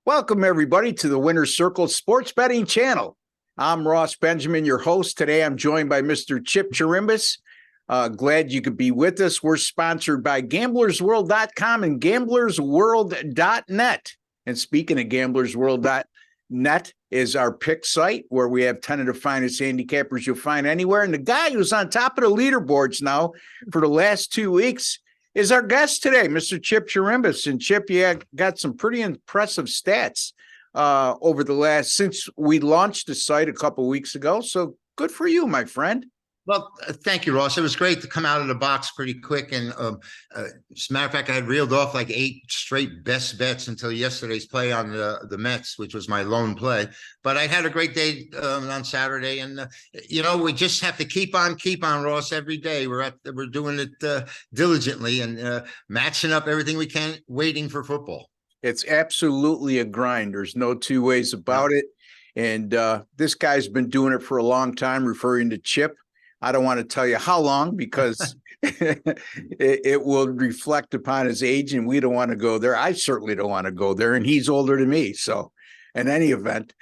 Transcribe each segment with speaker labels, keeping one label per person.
Speaker 1: Welcome, everybody, to the Winner's Circle Sports Betting Channel. I'm Ross Benjamin, your host. Today, I'm joined by Mr. Chip Chirimbus. Glad you could be with us. We're sponsored by GamblersWorld.com and GamblersWorld.net. And speaking of GamblersWorld.net is our pick site where we have 10 of the finest handicappers you'll find anywhere. And the guy who's on top of the leaderboards now for the last 2 weeks is our guest today, Mr. Chip Chirimbus. And Chip, you got some pretty impressive stats over the last, since we launched the site a couple of weeks ago. So good for you, my friend.
Speaker 2: Well, thank you, Ross. It was great to come out of the box pretty quick. And as a matter of fact, I had reeled off like 8 straight best bets until yesterday's play on the Mets, which was my lone play. But I had a great day on Saturday. And, we just have to keep on, Ross, every day. We're doing it diligently and matching up everything we can, waiting for football.
Speaker 1: It's absolutely a grind. There's no two ways about it. And this guy's been doing it for a long time, referring to Chip. I don't want to tell you how long because it will reflect upon his age, and we don't want to go there. I certainly don't want to go there, and he's older than me. So in any event,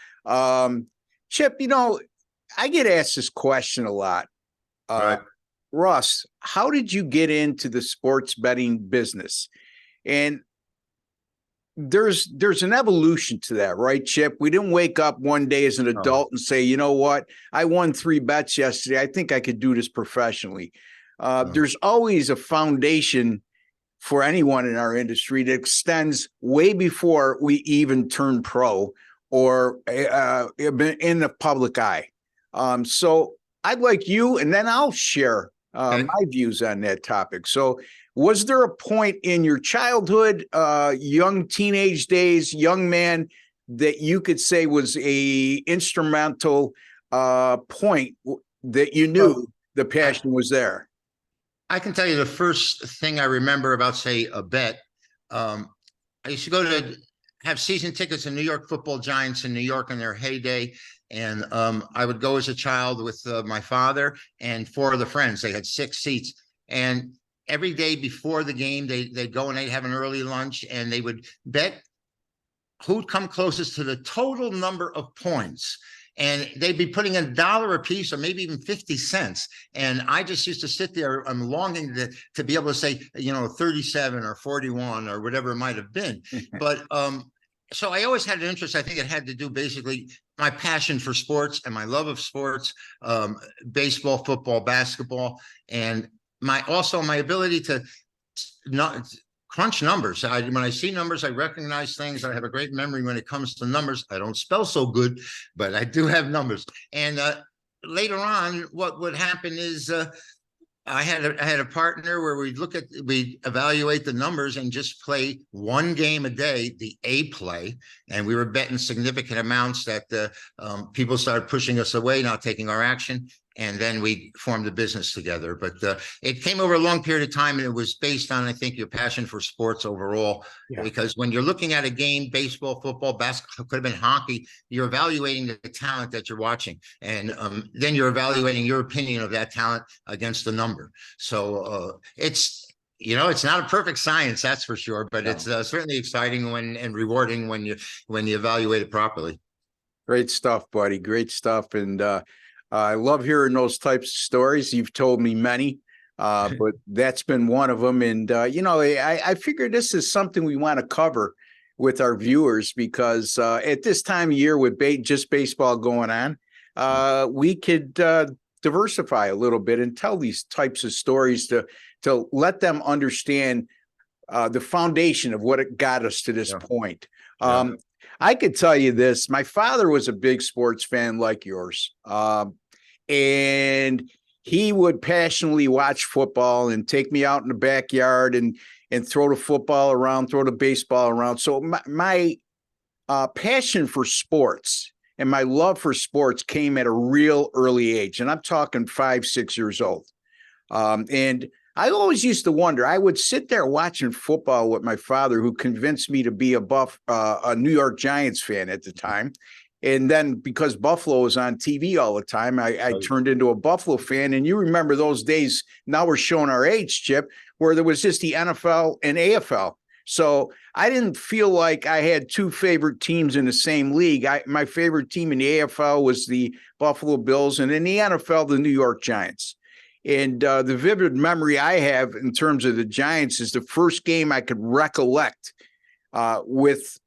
Speaker 1: Chip, I get asked this question a lot.
Speaker 2: Right.
Speaker 1: Ross, how did you get into the sports betting business? And there's an evolution to that, right, Chip? We didn't wake up one day as an adult and say, you know what, I won 3 bets yesterday. I think I could do this professionally. There's always a foundation for anyone in our industry that extends way before we even turn pro or in the public eye. So I'd like you, and then I'll share my views on that topic. So was there a point in your childhood, young teenage days, young man, that you could say was a instrumental point that you knew the passion was there?
Speaker 2: I can tell you the first thing I remember about, say, a bet. I used to go to have season tickets to New York Football Giants in New York in their heyday. And I would go as a child with my father and 4 of the friends. They had 6 seats. And every day before the game, they'd go and they'd have an early lunch and they would bet who'd come closest to the total number of points. And they'd be putting $1 a piece or maybe even 50 cents. And I just used to sit there. I'm longing to be able to say, 37 or 41 or whatever it might have been. But so I always had an interest. I think it had to do basically my passion for sports and my love of sports, baseball, football, basketball, and my ability to not crunch numbers. When I see numbers, I recognize things. I have a great memory when it comes to numbers. I don't spell so good, but I do have numbers. And later on, what would happen is I had a partner where we'd evaluate the numbers and just play one game a day, the A play, and we were betting significant amounts that people started pushing us away, not taking our action, and then we formed a business together. But it came over a long period of time, and it was based on, I think, your passion for sports overall. Yeah. Because when you're looking at a game, baseball, football, basketball, could have been hockey, you're evaluating the talent that you're watching, and then you're evaluating your opinion of that talent against the number. So it's not a perfect science, that's for sure, but it's certainly exciting and rewarding when you evaluate it properly.
Speaker 1: Great stuff, buddy. Great stuff. And I love hearing those types of stories. You've told me many, but that's been one of them. And, I figure this is something we want to cover with our viewers because at this time of year with just baseball going on, we could diversify a little bit and tell these types of stories to let them understand the foundation of what it got us to this point. I could tell you this. My father was a big sports fan like yours. And he would passionately watch football and take me out in the backyard and throw the football around, throw the baseball around. So my passion for sports and my love for sports came at a real early age. And I'm talking 5, 6 years old. And I always used to wonder, I would sit there watching football with my father, who convinced me to be a New York Giants fan at the time. And then because Buffalo was on TV all the time, I turned into a Buffalo fan. And you remember those days, now we're showing our age, Chip, where there was just the NFL and AFL. So I didn't feel like I had two favorite teams in the same league. My favorite team in the AFL was the Buffalo Bills, and in the NFL, the New York Giants. And the vivid memory I have in terms of the Giants is the first game I could recollect with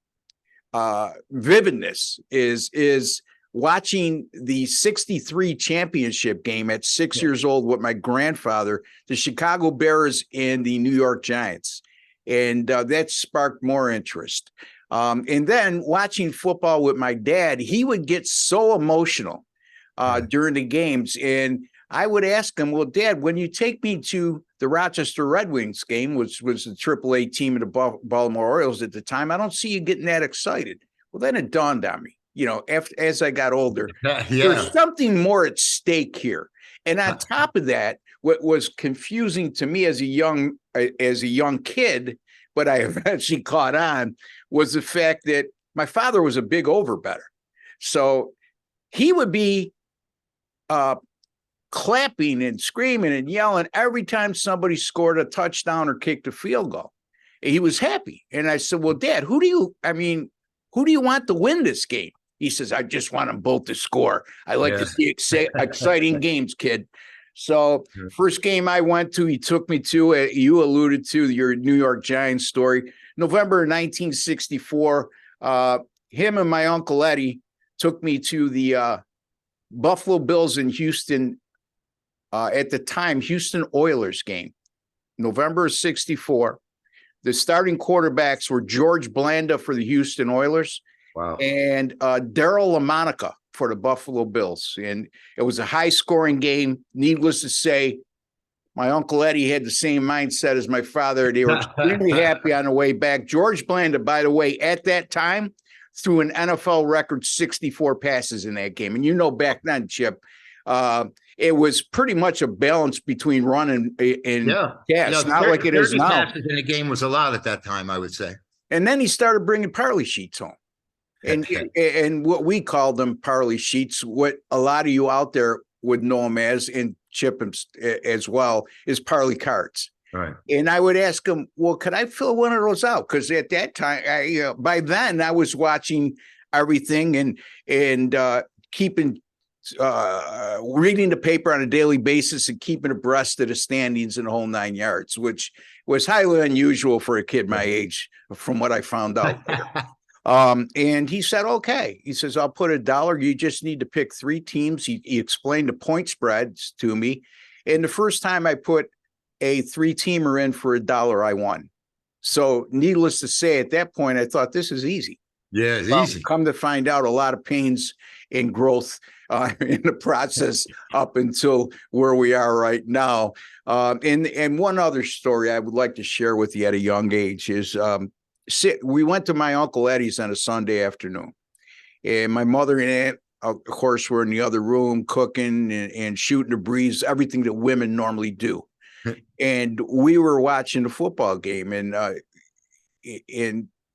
Speaker 1: vividness is watching the 63 championship game at 6 years old with my grandfather, the Chicago Bears and the New York Giants. And that sparked more interest. And then watching football with my dad, he would get so emotional during the games. And I would ask him, well, Dad, when you take me to the Rochester Red Wings game, which was the AAA team of the Baltimore Orioles at the time, I don't see you getting that excited. Well, then it dawned on me, as I got older, there's something more at stake here. And on top of that, what was confusing to me as a young kid, but I eventually caught on, was the fact that my father was a big overbetter. So he would be clapping and screaming and yelling every time somebody scored a touchdown or kicked a field goal. He was happy. And I said, well, Dad, who do you want to win this game? He says, I just want them both to score. I like to see exciting games, kid. So first game I went to, he took me to, you alluded to your New York Giants story, November 1964. Him and my Uncle Eddie took me to the Buffalo Bills in Houston, at the time, Houston Oilers game, November of 64. The starting quarterbacks were George Blanda for the Houston Oilers and Darryl LaMonica for the Buffalo Bills. And it was a high-scoring game. Needless to say, my Uncle Eddie had the same mindset as my father. They were extremely happy on the way back. George Blanda, by the way, at that time, threw an NFL record 64 passes in that game. And back then, Chip, it was pretty much a balance between run and pass, not like it is now.
Speaker 2: Passes in the game was a lot at that time, I would say.
Speaker 1: And then he started bringing parley sheets home. And what we called them parley sheets, what a lot of you out there would know them as, and Chip as well, is parley cards.
Speaker 2: Right.
Speaker 1: And I would ask him, well, could I fill one of those out? Because at that time, by then I was watching everything and keeping reading the paper on a daily basis and keeping abreast of the standings in the whole 9 yards, which was highly unusual for a kid my age, from what I found out. And he said, okay. He says, I'll put $1. You just need to pick 3 teams. He explained the point spreads to me. And the first time I put a 3-teamer in for $1, I won. So needless to say, at that point, I thought this is easy.
Speaker 2: Yeah, it's easy.
Speaker 1: Come to find out, a lot of pains and growth in the process up until where we are right now. And one other story I would like to share with you at a young age is we went to my Uncle Eddie's on a Sunday afternoon, and my mother and aunt, of course, were in the other room cooking and shooting the breeze, everything that women normally do. And we were watching the football game, and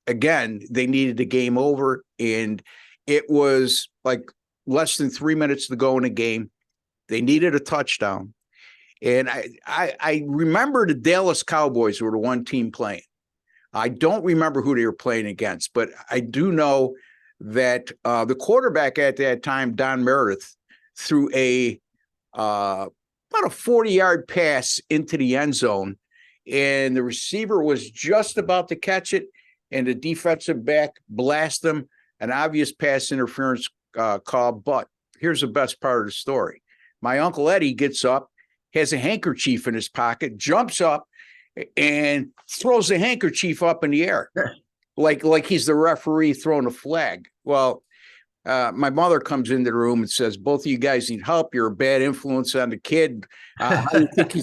Speaker 1: again, they needed the game over, and it was like less than 3 minutes to go in the game. They needed a touchdown. And I remember the Dallas Cowboys were the one team playing. I don't remember who they were playing against, but I do know that the quarterback at that time, Don Meredith, threw about a 40-yard pass into the end zone, and the receiver was just about to catch it, and the defensive back blasted him, an obvious pass interference call. But here's the best part of the story. My Uncle Eddie gets up, has a handkerchief in his pocket, jumps up, and throws the handkerchief up in the air, like he's the referee throwing a flag. Well, my mother comes into the room and says, both of you guys need help. You're a bad influence on the kid. How do you think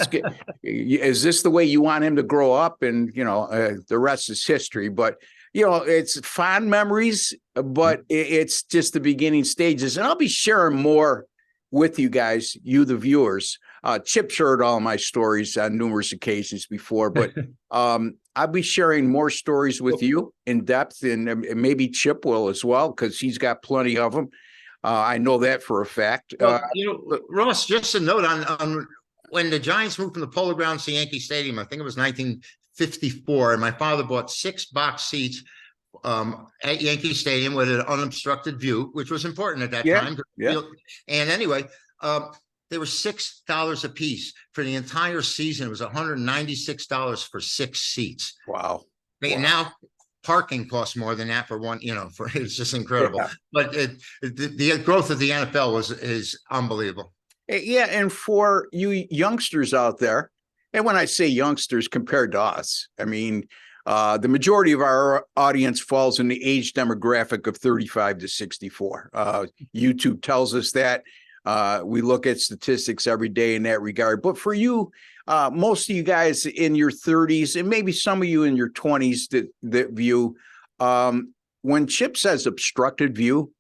Speaker 1: is this the way you want him to grow up? And, the rest is history. But, it's fond memories, but it's just the beginning stages. And I'll be sharing more with you guys, you, the viewers. Chip shared all my stories on numerous occasions before, but I'll be sharing more stories with you in depth, and maybe Chip will as well, because he's got plenty of them. I know that for a fact.
Speaker 2: Ross, just a note on when the Giants moved from the Polo Grounds to Yankee Stadium, I think it was 19 54, and my father bought 6 box seats at Yankee Stadium with an unobstructed view, which was important at that time.
Speaker 1: Yeah.
Speaker 2: And anyway, they were $6 a piece for the entire season. It was $196 for 6 seats.
Speaker 1: Wow.
Speaker 2: Now parking costs more than that for one, for it's just incredible.
Speaker 1: Yeah.
Speaker 2: But the growth of the NFL is unbelievable.
Speaker 1: Yeah, and for you youngsters out there, and when I say youngsters compared to us, I mean the majority of our audience falls in the age demographic of 35 to 64. YouTube tells us that. We look at statistics every day in that regard. But for you, most of you guys in your 30s, and maybe some of you in your 20s that view, when Chip says obstructed view,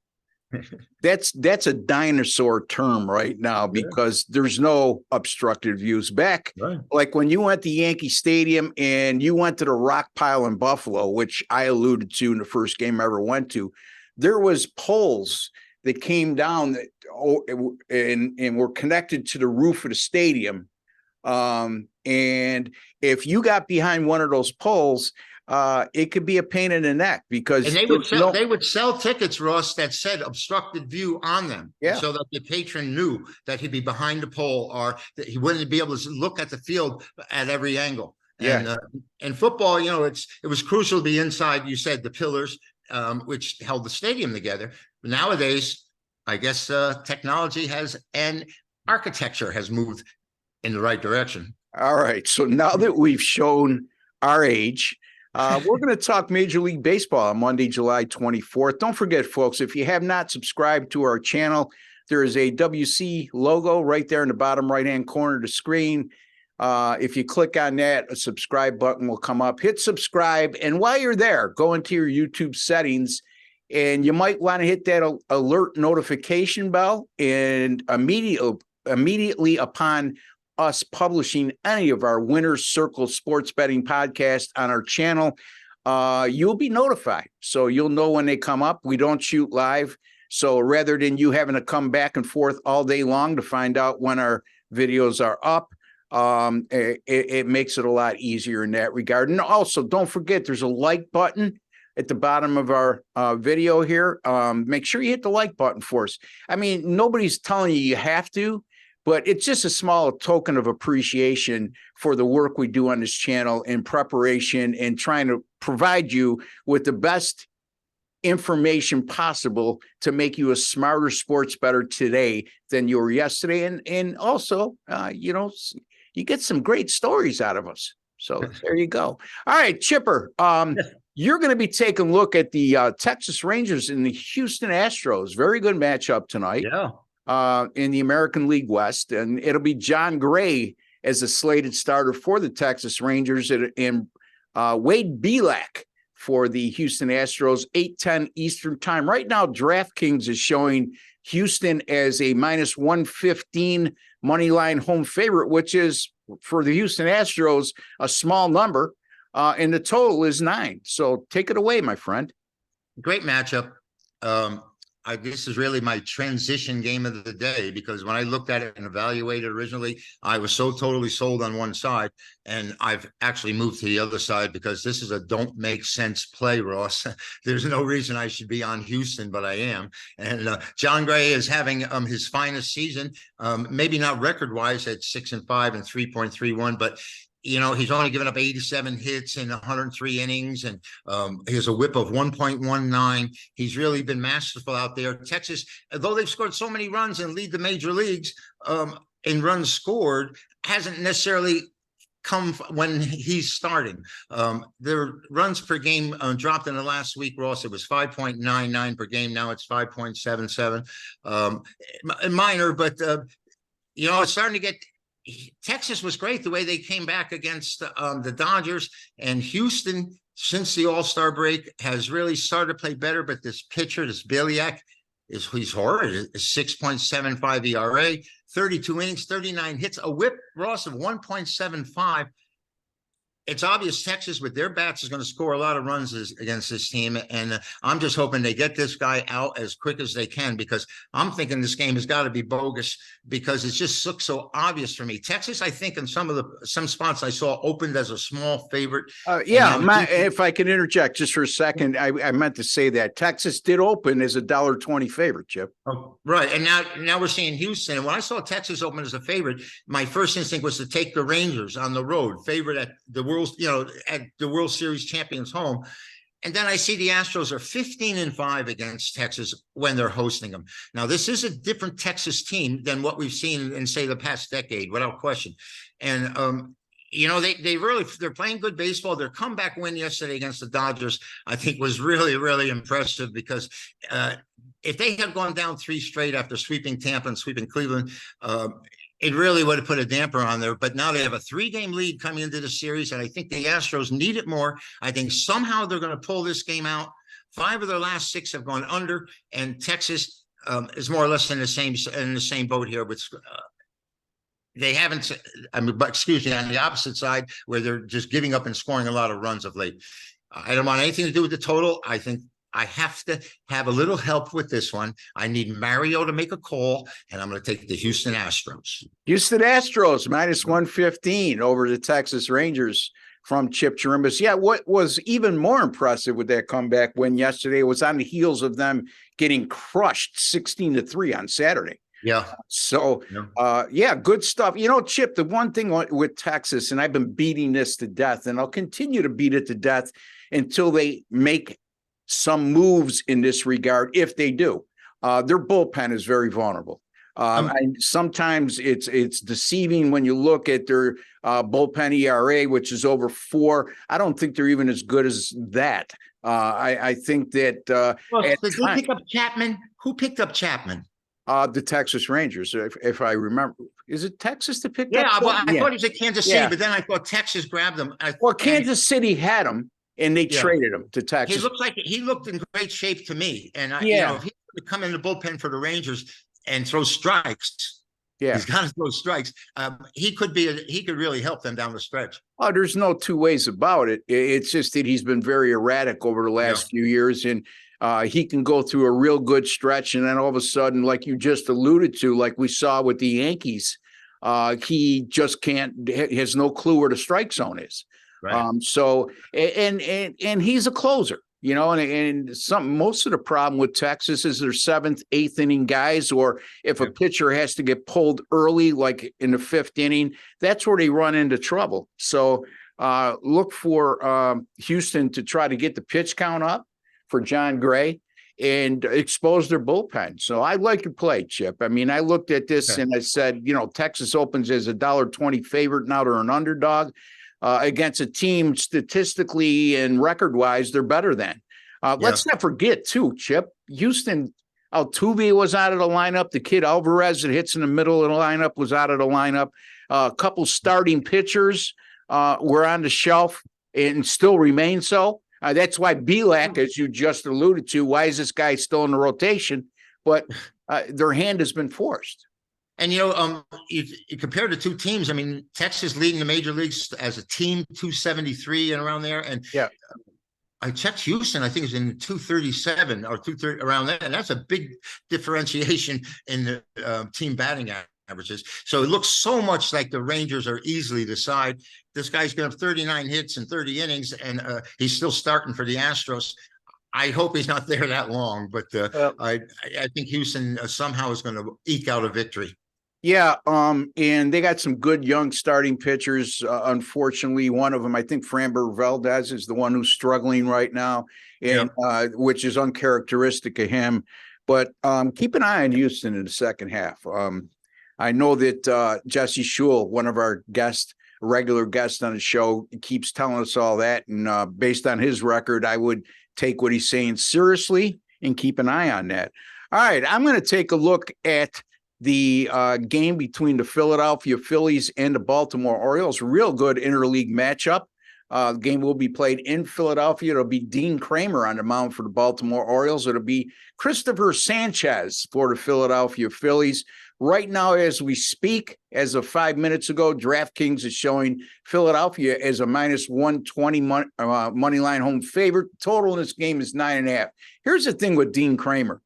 Speaker 1: that's a dinosaur term right now, because there's no obstructed views. Back, like when you went to Yankee Stadium and you went to the rock pile in Buffalo, which I alluded to in the first game I ever went to, there was poles that came down and were connected to the roof of the stadium. And if you got behind one of those poles, it could be a pain in the neck, because
Speaker 2: they would sell tickets, Ross, that said obstructed view on them, so that the patron knew that he'd be behind the pole, or that he wouldn't be able to look at the field at every angle. And football, it was crucial to be inside. You said the pillars, which held the stadium together. Nowadays, I guess technology and architecture has moved in the right direction.
Speaker 1: All right. So now that we've shown our age, we're going to talk Major League Baseball on Monday, July 24th. Don't forget, folks, if you have not subscribed to our channel, there is a WC logo right there in the bottom right-hand corner of the screen. If you click on that, a subscribe button will come up. Hit subscribe. And while you're there, go into your YouTube settings, and you might want to hit that alert notification bell. And immediately upon us publishing any of our Winner's Circle sports betting podcast on our channel, you'll be notified. So you'll know when they come up. We don't shoot live. So rather than you having to come back and forth all day long to find out when our videos are up, it makes it a lot easier in that regard. And also, don't forget, there's a like button at the bottom of our video here. Make sure you hit the like button for us. I mean, nobody's telling you have to, but it's just a small token of appreciation for the work we do on this channel in preparation and trying to provide you with the best information possible to make you a smarter sports bettor today than you were yesterday. And also, you get some great stories out of us. So there you go. All right, Chipper, you're going to be taking a look at the Texas Rangers and the Houston Astros. Very good matchup tonight. In the American League West, and it'll be John Gray as a slated starter for the Texas Rangers, and Wade Belak for the Houston Astros, 8:10 Eastern time. Right now, DraftKings is showing Houston as a -115 money line home favorite, which is for the Houston Astros a small number, and the total is 9. So take it away, my friend.
Speaker 2: Great matchup. This is really my transition game of the day, because when I looked at it and evaluated originally, I was so totally sold on one side, and I've actually moved to the other side because this is a don't make sense play, Ross. There's no reason I should be on Houston, but I am. And John Gray is having his finest season, maybe not record-wise at 6-5 and 3.31, but he's only given up 87 hits in 103 innings, and he has a whip of 1.19. He's really been masterful out there. Texas, though they've scored so many runs and lead the major leagues in runs scored, hasn't necessarily come when he's starting. Their runs per game dropped in the last week, Ross. It was 5.99 per game. Now it's 5.77. Minor, but it's starting to get. Texas was great the way they came back against the Dodgers, and Houston, since the All-Star break, has really started to play better. But this pitcher, this Belak, he's horrid. It's 6.75 ERA, 32 innings, 39 hits, a whip, Ross, of 1.75. it's obvious Texas with their bats is going to score a lot of runs against this team. And I'm just hoping they get this guy out as quick as they can, because I'm thinking this game has got to be bogus, because it just looks so obvious for me. Texas, I think in some spots I saw opened as a small favorite.
Speaker 1: If I can interject just for a second, I meant to say that Texas did open as a $1.20 favorite, Chip.
Speaker 2: Oh, right. And now we're seeing Houston. And when I saw Texas open as a favorite, my first instinct was to take the Rangers on the road, favorite at the World Series champions home. And then I see the Astros are 15-5 against Texas when they're hosting them. Now, this is a different Texas team than what we've seen in, say, the past decade, without question. And they're playing good baseball. Their comeback win yesterday against the Dodgers, I think, was really, really impressive, because if they had gone down 3 straight after sweeping Tampa and sweeping Cleveland, it really would have put a damper on there. But now they have a 3-game lead coming into the series, and I think the Astros need it more. I think somehow they're going to pull this game out. 5 of their last 6 have gone under, and Texas is more or less in the same boat here. With they haven't. But excuse me, on the opposite side, where they're just giving up and scoring a lot of runs of late. I don't want anything to do with the total. I think I have to have a little help with this one. I need Mario to make a call, and I'm going to take the Houston Astros.
Speaker 1: Houston Astros minus 115 over the Texas Rangers from Chip Chirimbus. Yeah, what was even more impressive with that comeback win yesterday was on the heels of them getting crushed 16-3 on Saturday.
Speaker 2: Yeah.
Speaker 1: So, good stuff. Chip, the one thing with Texas, and I've been beating this to death, and I'll continue to beat it to death until they make some moves in this regard. If they do, their bullpen is very vulnerable. Sometimes it's deceiving when you look at their bullpen ERA, which is over 4. I don't think they're even as good as that. I think that
Speaker 2: did they pick up Chapman? Who picked up Chapman?
Speaker 1: The Texas Rangers, if I remember. Is it Texas that picked up?
Speaker 2: I thought it was at Kansas City, but then I thought Texas grabbed them.
Speaker 1: Kansas City had him, and they traded him to Texas.
Speaker 2: He looked in great shape to me. And if he could come in the bullpen for the Rangers and throw strikes, he's got to throw strikes. He could really help them down the stretch.
Speaker 1: Oh, there's no 2 ways about it. It's just that he's been very erratic over the last few years, and he can go through a real good stretch, and then all of a sudden, like you just alluded to, like we saw with the Yankees, he just has no clue where the strike zone is. Right. And he's a closer, and most of the problem with Texas is their 7th, 8th inning guys, or if a pitcher has to get pulled early, like in the 5th inning, that's where they run into trouble. So look for Houston to try to get the pitch count up for John Gray and expose their bullpen. So I like your play, Chip. I mean, I looked at this and I said, Texas opens as a $1.20 favorite. Now they're an underdog against a team statistically and record-wise they're better than. Let's not forget, too, Chip, Houston, Altuve was out of the lineup. The kid Alvarez that hits in the middle of the lineup was out of the lineup. A couple starting pitchers were on the shelf and still remain so. That's why Bielak, as you just alluded to, why is this guy still in the rotation? But their hand has been forced.
Speaker 2: And, you compare the 2 teams. I mean, Texas leading the major leagues as a team, 273 and around there. And I checked Houston, I think it's in 237 or 230 around there. And that's a big differentiation in the team batting averages. So it looks so much like the Rangers are easily the side. This guy's going to have 39 hits in 30 innings, and he's still starting for the Astros. I hope he's not there that long, but I think Houston somehow is going to eke out a victory.
Speaker 1: Yeah, and they got some good young starting pitchers. Unfortunately, one of them, I think Framber Valdez, is the one who's struggling right now, and which is uncharacteristic of him. But keep an eye on Houston in the second half. I know that Jesse Schul, one of our regular guests on the show, keeps telling us all that. And based on his record, I would take what he's saying seriously and keep an eye on that. All right, I'm going to take a look at the game between the Philadelphia Phillies and the Baltimore Orioles. Real good interleague matchup. The game will be played in Philadelphia. It'll be Dean Kramer on the mound for the Baltimore Orioles. It'll be Christopher Sanchez for the Philadelphia Phillies. Right now, as we speak, as of 5 minutes ago, DraftKings is showing Philadelphia as a minus 120 money line home favorite. Total in this game is 9.5. Here's the thing with Dean Kramer.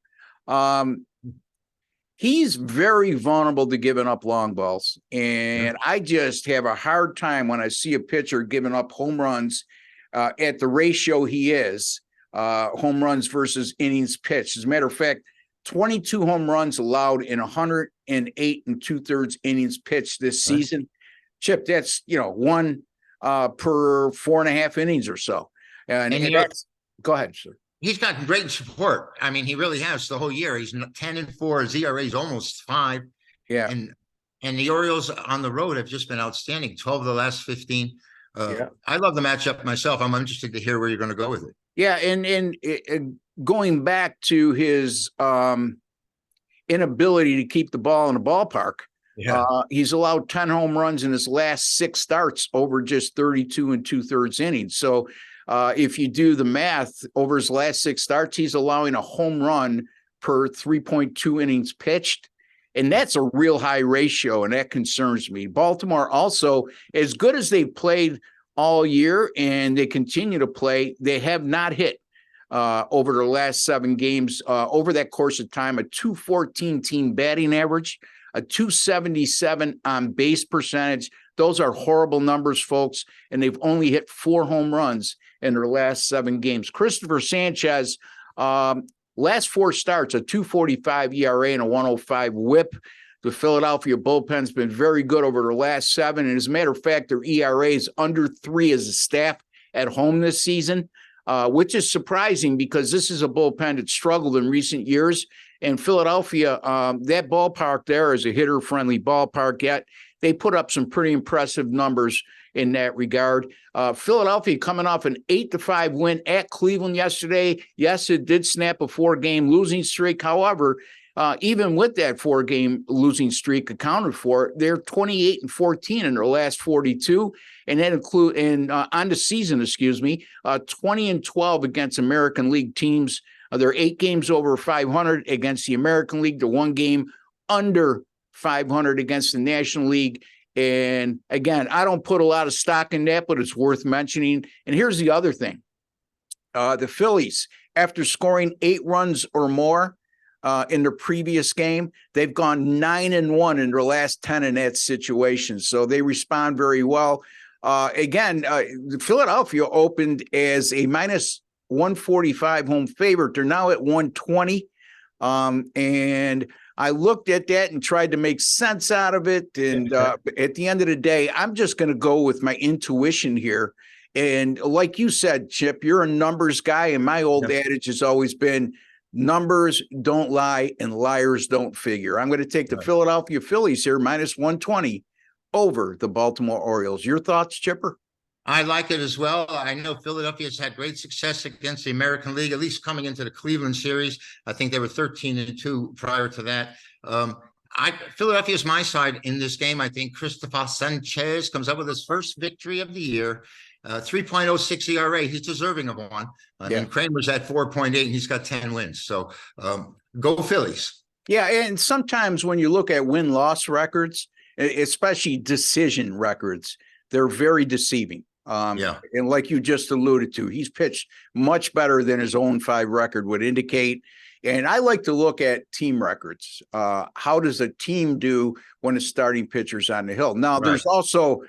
Speaker 1: He's very vulnerable to giving up long balls. And I just have a hard time when I see a pitcher giving up home runs at the ratio he is, home runs versus innings pitched. As a matter of fact, 22 home runs allowed in 108 2/3 innings pitched this season. Chip, that's, one per 4.5 innings or so. And go ahead, sir.
Speaker 2: He's got great support. I mean, he really has the whole year. He's 10-4. His ERA is almost 5.
Speaker 1: Yeah.
Speaker 2: And the Orioles on the road have just been outstanding. 12 of the last 15. I love the matchup myself. I'm interested to hear where you're going to go with it.
Speaker 1: Yeah, and going back to his inability to keep the ball in the ballpark, he's allowed 10 home runs in his last 6 starts over just 32 2/3 innings. So if you do the math, over his last 6 starts, he's allowing a home run per 3.2 innings pitched. And that's a real high ratio, and that concerns me. Baltimore also, as good as they played all year and they continue to play, they have not hit over the last 7 games. Over that course of time, a 214 team batting average, a 277 on base percentage. Those are horrible numbers, folks, and they've only hit 4 home runs in their last 7 games. Christopher Sanchez, last 4 starts, a 2.45 ERA and a 1.05 WHIP. The Philadelphia bullpen's been very good over the last 7. And as a matter of fact, their ERA is under 3 as a staff at home this season, which is surprising because this is a bullpen that struggled in recent years. And Philadelphia, that ballpark there is a hitter-friendly ballpark. Yet they put up some pretty impressive numbers in that regard. Philadelphia coming off an 8-5 win at Cleveland yesterday. Yes, it did snap a 4-game losing streak. However, even with that 4-game losing streak accounted for, they're 28-14 in their last 42, and that include on the season, 20-12 against American League teams. They're 8 games over 500 against the American League. They're 1 game under 500 against the National League. And again, I don't put a lot of stock in that, but it's worth mentioning. And here's the other thing. The Phillies, after scoring 8 runs or more in their previous game, they've gone 9-1 in their last 10 in that situation. So they respond very well. Philadelphia opened as a minus 145 home favorite. They're now at 120. And I looked at that and tried to make sense out of it. And at the end of the day, I'm just going to go with my intuition here. And like you said, Chip, you're a numbers guy. And my old adage has always been numbers don't lie and liars don't figure. I'm going to take the Philadelphia Phillies here, minus 120 over the Baltimore Orioles. Your thoughts, Chipper?
Speaker 2: I like it as well. I know Philadelphia's had great success against the American League, at least coming into the Cleveland series. I think they were 13-2 prior to that. Philadelphia's my side in this game. I think Christopher Sanchez comes up with his first victory of the year. 3.06 ERA. He's deserving of one. And Kramer's at 4.8, and he's got 10 wins. So go Phillies.
Speaker 1: Yeah, and sometimes when you look at win-loss records, especially decision records, they're very deceiving. And like you just alluded to, he's pitched much better than his own 5 record would indicate. And I like to look at team records. How does a team do when a starting pitcher's on the hill? Now, there's also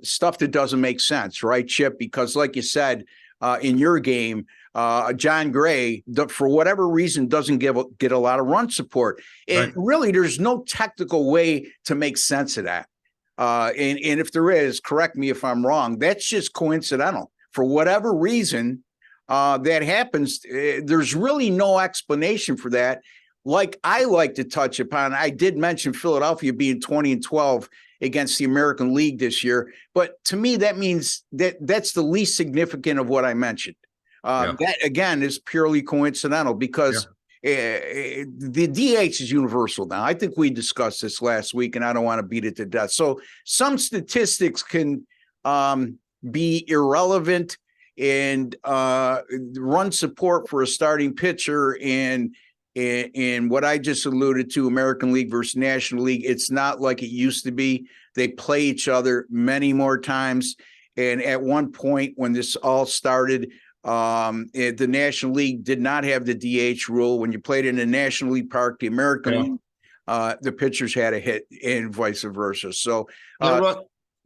Speaker 1: stuff that doesn't make sense, right, Chip? Because like you said, in your game, John Gray, for whatever reason, doesn't get a lot of run support. And really, there's no technical way to make sense of that. And if there is, correct me if I'm wrong, that's just coincidental. For whatever reason that happens, there's really no explanation for that. Like I like to touch upon, I did mention Philadelphia being 20-12 against the American League this year, but to me, that means that's the least significant of what I mentioned. That, again, is purely coincidental because the DH is universal now. I think we discussed this last week, and I don't want to beat it to death. So some statistics can be irrelevant, and run support for a starting pitcher and And what I just alluded to, American League versus National League, it's not like it used to be. They play each other many more times. And at one point when this all started, the National League did not have the DH rule. When you played in the National League Park, the American League, the pitchers had a hit and vice versa. So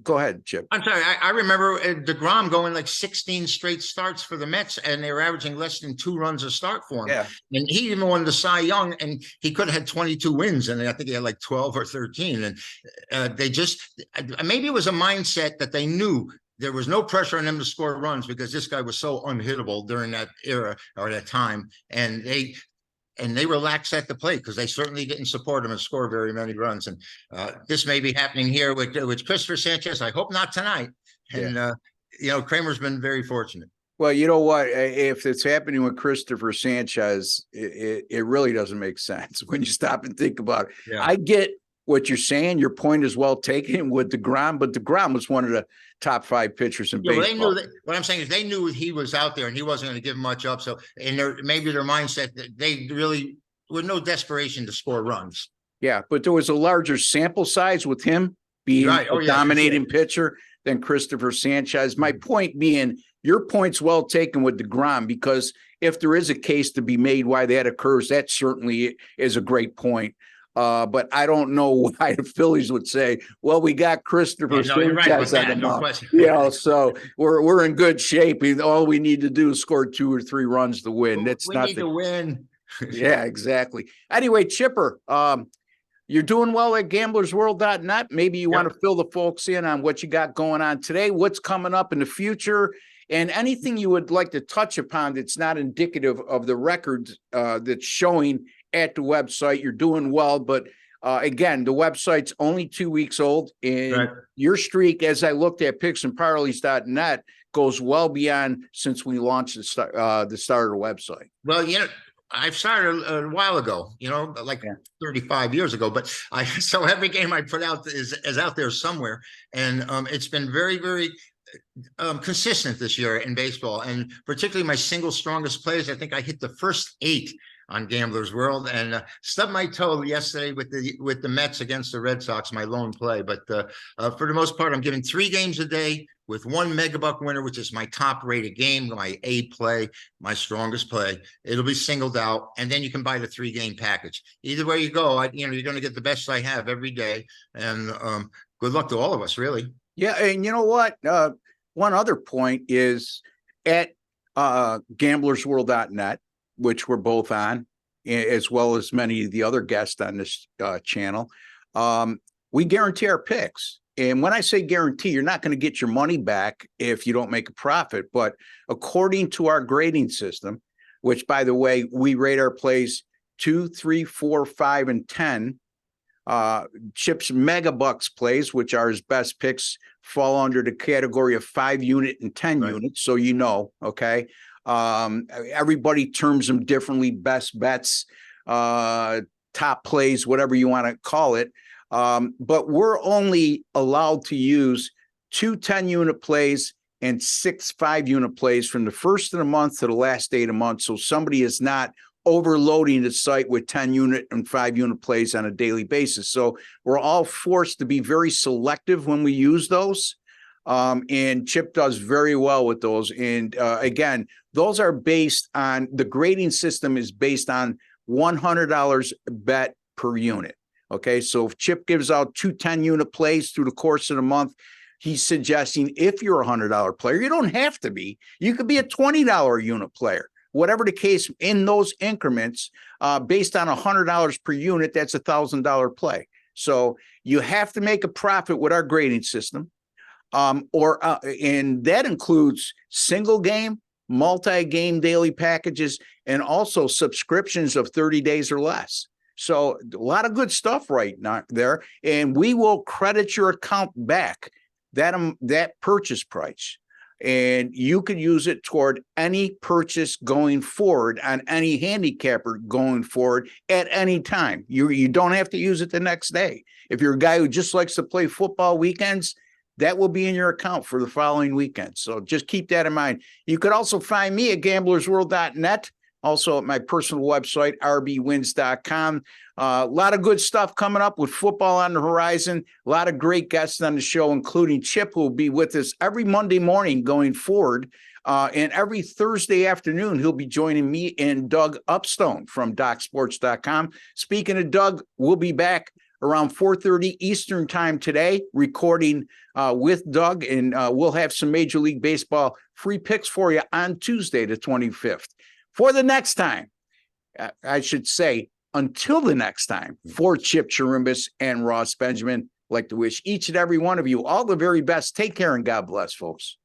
Speaker 1: go ahead, Chip.
Speaker 2: I'm sorry. I remember DeGrom going like 16 straight starts for the Mets, and they were averaging less than 2 runs a start for him.
Speaker 1: Yeah.
Speaker 2: And he even won the Cy Young, and he could have had 22 wins, and I think he had like 12 or 13. And they just, maybe it was a mindset that they knew there was no pressure on them to score runs because this guy was so unhittable during that era or that time. And they relaxed at the plate because they certainly didn't support him and score very many runs. And this may be happening here with Christopher Sanchez. I hope not tonight. And, Kramer's been very fortunate.
Speaker 1: Well, you know what? If it's happening with Christopher Sanchez, it really doesn't make sense when you stop and think about it. Yeah. I get what you're saying. Your point is well taken with DeGrom, but DeGrom was one of the top 5 pitchers in baseball.
Speaker 2: They knew that, what I'm saying is they knew he was out there and he wasn't going to give much up. So, maybe their mindset that they really with no desperation to score runs.
Speaker 1: Yeah, but there was a larger sample size with him being a dominating pitcher than Christopher Sanchez. My point being, your point's well taken with DeGrom, because if there is a case to be made why that occurs, that certainly is a great point. But I don't know why the Phillies would say, well, we got Christopher Sanchez on the mound. So we're in good shape. All we need to do is score 2 or 3 runs to win. That's
Speaker 2: we need to win.
Speaker 1: Yeah, exactly. Anyway, Chipper, you're doing well at gamblersworld.net. Maybe you want to fill the folks in on what you got going on today, what's coming up in the future, and anything you would like to touch upon that's not indicative of the record that's showing at the website. You're doing well, but again, the website's only 2 weeks old, and your streak, as I looked at picksandparleys.net, goes well beyond since we launched the start of the website.
Speaker 2: Well, I've started a while ago, like 35 years ago, but so every game I put out is out there somewhere. And it's been very, very consistent this year in baseball, and particularly my single strongest plays. I think I hit the first 8 on Gamblers World, and stubbed my toe yesterday with the Mets against the Red Sox, my lone play. But for the most part, I'm giving 3 games a day with 1 megabuck winner, which is my top rated game, my A play, my strongest play. It'll be singled out, and then you can buy the 3-game package. Either way you go, you're going to get the best I have every day. And good luck to all of us, really.
Speaker 1: Yeah, and you know what? One other point is at gamblersworld.net, which we're both on, as well as many of the other guests on this channel. We guarantee our picks. And when I say guarantee, you're not going to get your money back if you don't make a profit. But according to our grading system, which, by the way, we rate our plays 2, 3, 4, 5, and 10. Chip's Megabucks plays, which are his best picks, fall under the category of 5 unit and 10 units. So okay. Everybody terms them differently: best bets, top plays, whatever you want to call it. But we're only allowed to use 2 10-unit plays and 6 5-unit plays from the first of the month to the last day of the month. So somebody is not overloading the site with 10-unit and 5-unit plays on a daily basis. So we're all forced to be very selective when we use those. And Chip does very well with those. And again, those are based on, the grading system is based on $100 bet per unit. Okay, so if Chip gives out 2 10-unit plays through the course of the month, he's suggesting if you're a $100 player, you don't have to be. You could be a $20 unit player. Whatever the case, in those increments, based on $100 per unit, that's a $1,000 play. So you have to make a profit with our grading system. And that includes single game, multi-game daily packages, and also subscriptions of 30 days or less. So a lot of good stuff right now there, and we will credit your account back that purchase price, and you could use it toward any purchase going forward on any handicapper going forward at any time. You don't have to use it the next day. If you're a guy who just likes to play football weekends, that will be in your account for the following weekend. So just keep that in mind. You could also find me at gamblersworld.net. Also at my personal website, rbwins.com. A lot of good stuff coming up with football on the horizon. A lot of great guests on the show, including Chip, who will be with us every Monday morning going forward. And every Thursday afternoon, he'll be joining me and Doug Upstone from DocSports.com. Speaking of Doug, we'll be back around 4:30 Eastern time today, recording with Doug, and we'll have some Major League Baseball free picks for you on Tuesday, the 25th. For the next time, I should say, until the next time, for Chip Chirimbus and Ross Benjamin, I'd like to wish each and every one of you all the very best. Take care and God bless, folks.